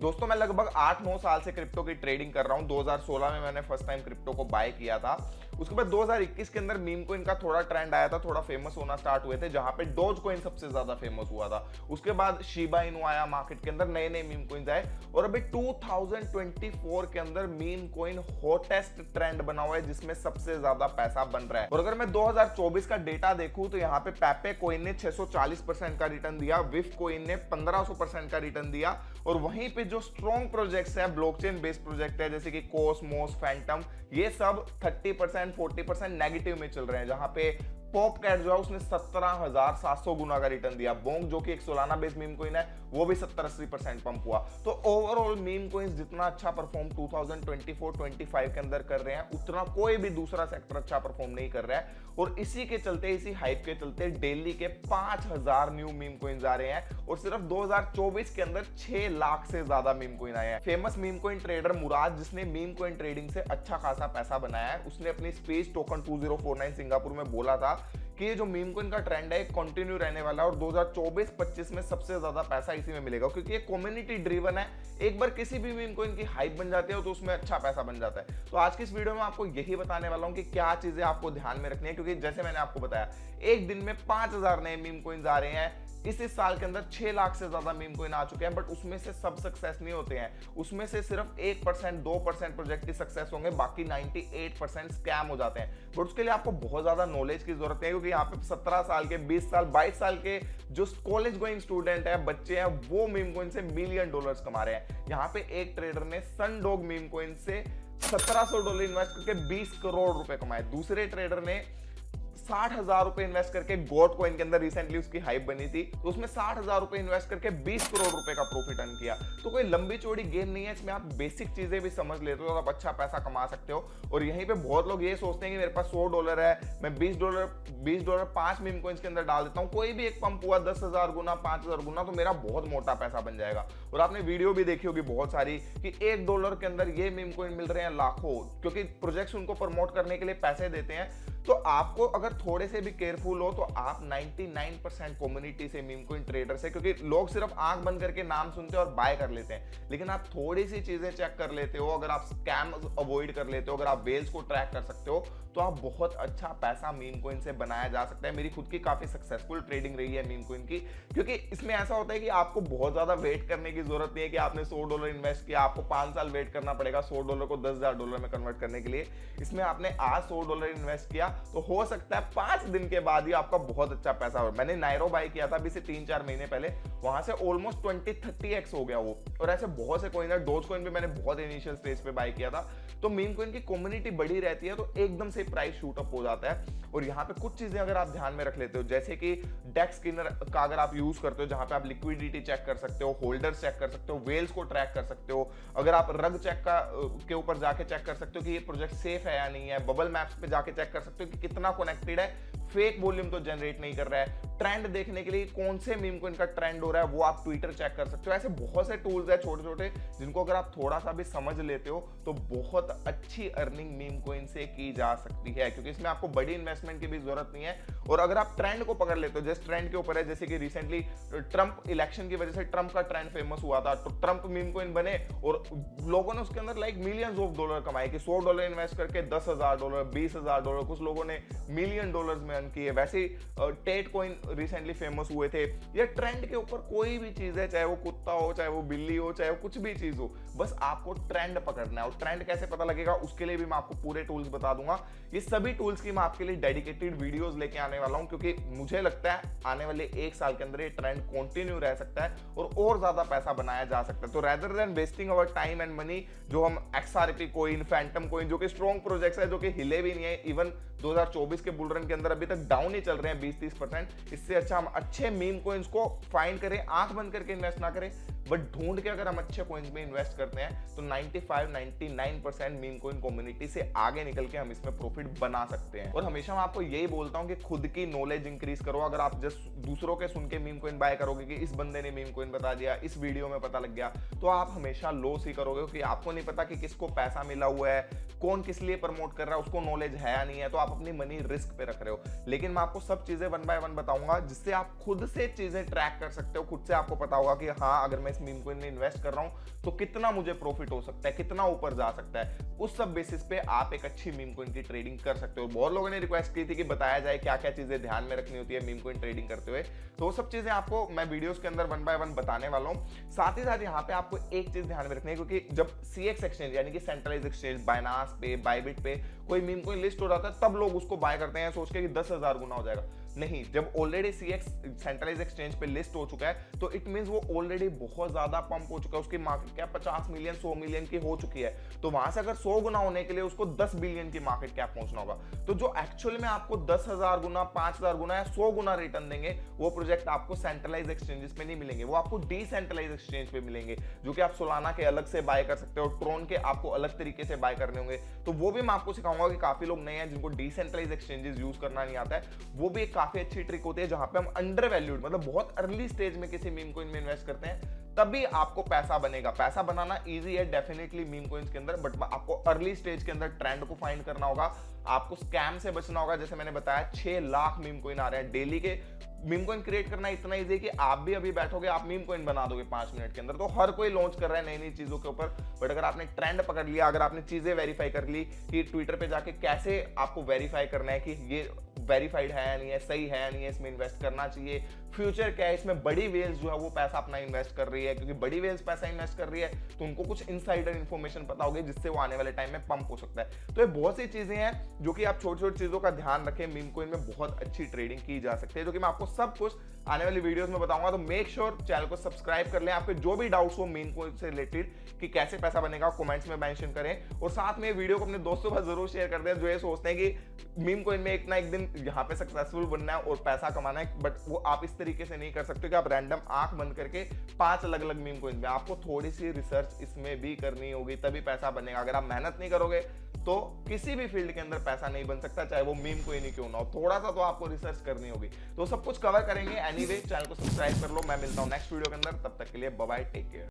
दोस्तों मैं लगभग 8-9 साल से क्रिप्टो की ट्रेडिंग कर रहा हूं। 2016 में मैंने फर्स्ट टाइम क्रिप्टो को बाय किया था। उसके बाद 2021 के अंदर मीम कोइन का थोड़ा ट्रेंड आया था, थोड़ा फेमस होना स्टार्ट हुए थे, जहां पे डोज कोइन सबसे ज्यादा फेमस हुआ था। उसके बाद शिबा इनू आया मार्केट के अंदर, नए नए मीम कोइंस आए और अभी 2024 के अंदर मीम कोइन हॉटेस्ट ट्रेंड बना हुआ है जिसमें सबसे ज्यादा पैसा बन रहा है। और अगर मैं 2024 का डेटा देखूं तो यहाँ पे पेपे कोइन ने 640% का रिटर्न दिया, विफ कोइन ने 1500% का रिटर्न दिया और वहीं पे जो स्ट्रॉन्ग प्रोजेक्ट्स है, ब्लॉकचेन बेस्ड प्रोजेक्ट है जैसे कि कोसमोस, फैंटम, ये सब 30% 40% नेगेटिव में चल रहे हैं। जहां पे पॉपकैट जो है उसने 17,700 गुना का रिटर्न दिया। बोंग जो कि एक सोलाना बेस्ड मीम कोइन है वो भी 70-80% पंप हुआ। तो ओवरऑल मीम कोइंस जितना अच्छा परफॉर्म 2024-25 के अंदर कर रहे हैं उतना कोई भी दूसरा सेक्टर अच्छा परफॉर्म नहीं कर रहा है। और इसी के चलते, इसी हाइप के चलते डेली के 5,000 न्यू मीम कोइंस आ रहे हैं और सिर्फ 2024 के अंदर 6 लाख से ज्यादा मीम कोइन आए हैं। फेमस मीम कोइन ट्रेडर मुराद, जिसने मीम कोइन ट्रेडिंग से अच्छा खासा पैसा बनाया है, उसने अपनी स्पेस टोकन 2049 सिंगापुर में बोला था कि ये जो मीम कोइन का ट्रेंड है कंटिन्यू रहने वाला है और 2024-25 में सबसे ज्यादा पैसा इसी में मिलेगा, क्योंकि ये कम्युनिटी ड्रिवन है। एक बार किसी भी मीम कोइन की हाइप बन जाती है तो उसमें अच्छा पैसा बन जाता है। तो आज की इस वीडियो में आपको यही बताने वाला हूं कि क्या चीजें आपको ध्यान में रखनी है, क्योंकि जैसे मैंने आपको बताया एक दिन में 5,000 नए मीम कोइंस आ रहे हैं। इस साल के अंदर 6 लाख से ज्यादा मीम कोइन आ चुके हैं, बट उसमें से सब सक्सेस नहीं होते हैं। उसमें से सिर्फ 1% 2% प्रोजेक्ट ही सक्सेस होंगे, बाकी 98% स्कैम हो जाते हैं। बट उसके लिए आपको बहुत ज्यादा नॉलेज की जरूरत है, क्योंकि यहाँ पे 17 साल के, 20 साल 22 साल के जो कॉलेज गोइंग स्टूडेंट है, बच्चे हैं, वो मीम कोइन से $1 मिलियन कमा रहे हैं। यहाँ पे एक ट्रेडर ने सनडॉग मीम कोइन से $1,700 इन्वेस्ट करके 20 करोड़ रुपए कमाए। दूसरे ट्रेडर ने 60,000 रुपए इन्वेस्ट करके गॉड कॉइन के अंदर रिसेंटली उसकी हाइप बनी थी, तो उसमें 60,000 रुपए इन्वेस्ट करके 20 करोड़ रुपए का प्रॉफिट अर्न किया। तो कोई लंबी चौड़ी गेम नहीं है, इसमें आप बेसिक चीजें भी समझ लेते हो तो आप अच्छा पैसा कमा सकते हो। और यहीं पे बहुत लोग ये सोचते हैं कि मेरे पास $100 है, मैं $20 5 मीम कोइंस के अंदर डाल देता हूं, कोई भी एक पंप हुआ 10,000 गुना 5,000 गुना तो मेरा बहुत मोटा पैसा बन जाएगा। और आपने वीडियो भी देखी होगी बहुत सारी कि $1 के अंदर ये मीम कोइन मिल रहे हैं लाखों, क्योंकि प्रोजेक्ट्स उनको प्रमोट करने के लिए पैसे देते हैं। तो आपको अगर थोड़े से भी केयरफुल हो तो आप 99% कम्युनिटी से, मीम कोइन ट्रेडर से, क्योंकि लोग सिर्फ आंख बंद करके नाम सुनते हैं और बाय कर लेते हैं, लेकिन आप थोड़ी सी चीजें चेक कर लेते हो, अगर आप स्कैम अवॉइड कर लेते हो, अगर आप वेल्स को ट्रैक कर सकते हो तो आप बहुत अच्छा पैसा मीम कोइन से बनाया जा सकता है। मेरी खुद की काफी सक्सेसफुल ट्रेडिंग रही है मीम कोइन की, क्योंकि इसमें ऐसा होता है कि आपको बहुत ज्यादा वेट करने की जरूरत नहीं है कि आपने $100 इन्वेस्ट किया, आपको 5 साल वेट करना पड़ेगा $100 को $10,000 में कन्वर्ट करने के लिए। इसमें आपने आज $100 इन्वेस्ट किया तो हो सकता है 5 दिन के बाद ही आपका बहुत अच्छा पैसा हो। मैंने नायरो बाय किया था अभी से 3-4 महीने पहले, वहां से ऑलमोस्ट 20-30x हो गया वो। और ऐसे बहुत से कॉइन है, डोज कॉइन भी मैंने बहुत इनिशियल स्टेज पे बाय किया था। तो मीम कॉइन की कम्युनिटी बड़ी रहती है तो एकदम से प्राइस शूट अप हो जाता है। और यहाँ पे कुछ चीजें अगर आप ध्यान में रख लेते हो, जैसे कि डेक्स स्किनर का अगर आप यूज करते हो, जहां पे आप लिक्विडिटी चेक कर सकते हो, होल्डर्स चेक कर सकते हो, वेल्स को ट्रैक कर सकते हो, अगर आप रग चेक के ऊपर जाके चेक कर सकते हो कि ये प्रोजेक्ट सेफ है या नहीं है, बबल मैप्स पे जाके चेक कर सकते हो कि कितना कनेक्टेड है, फेक वॉल्यूम तो जनरेट नहीं कर रहा है। ट्रेंड देखने के लिए कौन से मीम कोइन का ट्रेंड हो रहा है वो आप ट्विटर चेक कर सकते हो। ऐसे बहुत से टूल्स है छोटे छोटे जिनको अगर आप थोड़ा सा भी समझ लेते हो तो बहुत अच्छी अर्निंग मीम कोइन से की जा सकती है, क्योंकि इसमें आपको बड़ी इन्वेस्टमेंट की भी जरूरत नहीं है। और अगर आप ट्रेंड को पकड़ लेते हो, जिस ट्रेंड के ऊपर है, जैसे कि रिसेंटली ट्रंप इलेक्शन की वजह से ट्रंप का ट्रेंड फेमस हुआ था, तो ट्रंप मीम कोइन बने और लोगों ने उसके अंदर लाइक मिलियंस ऑफ डॉलर कमाए कि $100 इन्वेस्ट करके $10,000 $20,000, कुछ लोगों ने $1 मिलियन में अर्न किए। वैसे ही टेट कॉइन रिसेंटली फेमस हुए थे। या ट्रेंड के ऊपर कोई भी चीज है, चाहे वो कुत्ता हो, चाहे वो बिल्ली हो, चाहे वो कुछ भी चीज हो, बस आपको ट्रेंड पकड़ना है। और ट्रेंड कैसे पता लगेगा उसके लिए भी मैं आपको पूरे टूल्स बता दूंगा। ये सभी टूल्स की मैं आपके लिए डेडिकेटेड वीडियोस लेके आने वाला हूं, क्योंकि मुझे लगता है आने वाले 1 साल के अंदर ये ट्रेंड कंटिन्यू रह सकता है और ज्यादा पैसा बनाया जा सकता है। तो rather than wasting our time and money, जो हम XRP कोइन, फैंटम कोइन, जो कि स्ट्रॉन्ग प्रोजेक्ट्स है, जो कि हिले भी नहीं है, इवन 2024 के बुल रन के अंदर अभी तक डाउन ही चल रहे हैं 20-30%, इससे अच्छा हम अच्छे मीम कोइंस को फाइंड करें, आंख बंद करके इन्वेस्ट ना करें, बट ढूंढ के अगर हम अच्छे कोइंस में इन्वेस्ट करते हैं तो 95-99% मीम कोइन कम्युनिटी से आगे निकल के हम इसमें प्रॉफिट बना सकते हैं। और हमेशा मैं आपको यही बोलता हूं कि खुद की नॉलेज इंक्रीज करो। अगर आप जस्ट दूसरों के सुन के मीम कोइन बाय करोगे कि इस बंदे ने मीम कोइन बता दिया, इस वीडियो में पता लग गया, तो आप हमेशा लॉस ही करोगे, क्योंकि आपको नहीं पता कि किसको पैसा मिला हुआ है, कौन किस लिए प्रमोट कर रहा है, उसको नॉलेज है या नहीं है, तो आप अपनी मनी रिस्क पे रख रहे हो। लेकिन मैं आपको सब चीजें 1 बाय 1 बताऊंगा, जिससे आप खुद से चीजें ट्रैक कर सकते हो, खुद से आपको पता होगा कि हाँ, अगर मैं इस इस मीम कोइन में इन्वेस्ट कर रहा हूं तो कितना मुझे प्रॉफिट हो सकता है, कितना ऊपर जा सकता है, उस सब बेसिस पे आप एक अच्छी मीम कोइन की ट्रेडिंग कर सकते हो। बहुत लोगों ने रिक्वेस्ट की थी कि बताया जाए क्या क्या चीजें ध्यान में रखनी होती है मीम कोइन ट्रेडिंग करते हुए, तो वो सब चीजें आपको मैं वीडियोस के अंदर 1 बाय 1 बताने वाला हूं। साथ ही साथ यहाँ पे आपको एक चीज ध्यान में रखनी है, क्योंकि जब CX एक्सचेंज यानी कि सेंट्रलाइज एक्सचेंज बाइनांस पे, बाइबिट पे कोई मीम कोइन लिस्ट हो जाता है तब लोग उसको बाय करते हैं सोच के कि 10,000 गुना हो जाएगा। नहीं, जब ऑलरेडी CX सेंट्रलाइज एक्सचेंज पे लिस्ट हो चुका है तो इट मींस वो ऑलरेडी बहुत ज्यादा पंप हो चुका है, उसकी मार्केट कैप 50 मिलियन 100 मिलियन की हो चुकी है, तो वहां से अगर 100 गुना होने के लिए उसको 10 बिलियन की मार्केट कैप पहुंचना होगा। तो जो एक्चुअल में आपको 10,000 गुना, 5,000 गुना या 100 गुना रिटर्न देंगे वो प्रोजेक्ट आपको सेंट्रलाइज एक्सचेंजेस पे नहीं मिलेंगे, वो आपको डिसेंट्रलाइज एक्सचेंज पे मिलेंगे, जो कि आप सोलाना के अलग से बाय कर सकते हो, ट्रोन के आपको अलग तरीके से बाय करने होंगे। तो वो भी मैं आपको सिखाऊंगा कि काफी लोग नए हैं जिनको डिसेंट्रलाइज एक्सचेंजेस यूज करना नहीं आता है, वो भी एक काफी अच्छी ट्रिक होती है जहां पे हम अंडर वैल्यूड मतलब बहुत अर्ली स्टेज में किसी मीम कोइन में इन्वेस्ट करते हैं तभी आपको पैसा बनेगा। पैसा बनाना इजी है डेफिनेटली मीम कोइंस के अंदर, बट आपको अर्ली स्टेज के अंदर ट्रेंड को फाइंड करना होगा, आपको स्कैम से बचना होगा। जैसे मैंने बताया 6 लाख मीम कोइन आ रहे हैं डेली के। मीम कोइन क्रिएट करना इतना इजी है कि आप भी अभी बैठोगे आप मीम कोइन बना दोगे 5 मिनट के अंदर। तो हर कोई लॉन्च कर रहा है नई नई चीजों के ऊपर, बट अगर आपने ट्रेंड पकड़ लिया, अगर आपने चीजें वेरीफाई कर ली कि ट्विटर पे जाके कैसे आपको वेरीफाई करना है कि ये वेरीफाइड है या नहीं है, सही है या नहीं है, इसमें इन्वेस्ट करना चाहिए, फ्यूचर क्या है, इसमें बड़ी वेल्स जो है वो पैसा अपना इन्वेस्ट कर रही है, क्योंकि बड़ी वेल्स पैसा इन्वेस्ट कर रही है तो उनको कुछ इनसाइडर इन्फॉर्मेशन पता होगी जिससे वो आने वाले टाइम में पंप हो सकता है। तो ये बहुत सी चीजें हैं जो कि आप छोटी छोटी चीजों का ध्यान रखें, मीम कोइन में बहुत अच्छी ट्रेडिंग की जा सकती है, जो कि मैं आपको सब कुछ आने वाली वीडियोस में बताऊंगा। तो मेक श्योर चैनल को सब्सक्राइब कर लें। आपके जो भी डाउट्स हो मीम कोइन से रिलेटेड कि कैसे पैसा बनेगा कमेंट्स में मेंशन करें, और साथ में वीडियो को अपने दोस्तों पर जरूर शेयर कर दें जो ये सोचते हैं कि मीम कोइन में एक ना एक दिन यहाँ पे सक्सेसफुल बनना है और पैसा कमाना है, बट वो आप इस तरीके से नहीं कर सकते कि आप रैंडम आंख बंद करके 5 अलग अलग मीम कोइन में, आपको थोड़ी सी रिसर्च इसमें भी करनी होगी तभी पैसा बनेगा। अगर आप मेहनत नहीं करोगे तो किसी भी फील्ड के अंदर पैसा नहीं बन सकता, चाहे वो मीम कोइन ही क्यों ना हो। थोड़ा सा तो आपको रिसर्च करनी होगी, तो सब कुछ कवर करेंगे। एनीवे चैनल को सब्सक्राइब कर लो। मैं मिलता हूं नेक्स्ट वीडियो के अंदर, तब तक के लिए बाय बाय, टेक केयर।